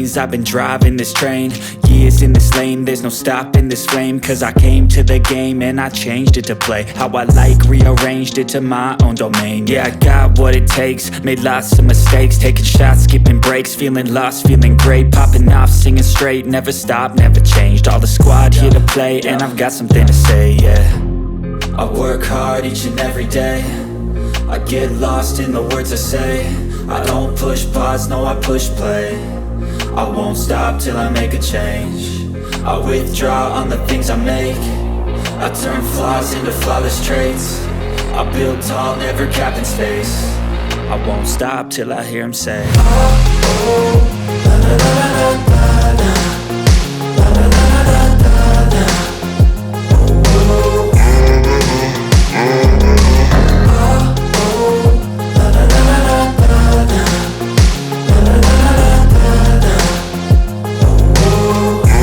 lanes, I've been driving this train. Years in this lane, there's no stopping this flame. Cause I came to the game and I changed it to play how I like, rearranged it to my own domain. Yeah, I got what it takes, made lots of mistakes, taking shots, skipping breaks, feeling lost, feeling great, popping off, singing straight, never stopped, never changed. All the squad here to play, and I've got something to say, yeah. I work hard each and every day, I get lost in the words I say. I don't push pause, no I push play. I won't stop till I make a change. I withdraw on the things I make. I turn flaws into flawless traits. I build tall, never capped in space. I won't stop till I hear him say, oh, oh, la la la la la la, la la la la la la, oh, oh, la la la la la la, la la la la la la, oh, oh.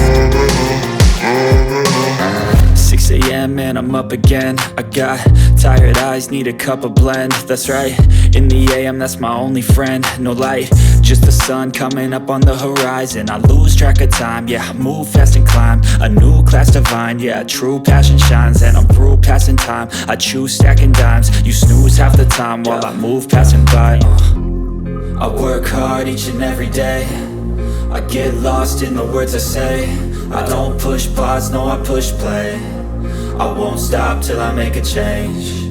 6 a.m. and I'm up again. I got tired eyes, need a cup of blend. That's right, in the AM, that's my only friend. No light, just the sun coming up on the horizon. I lose track of time, yeah, I move fast and climb a new class divine, yeah, true passion shines. And I'm through passing time, I choose stacking dimes. You snooze half the time while I move passing by. I work hard each and every day, I get lost in the words I say. I don't push pause, no I push play. I won't stop till I make a change.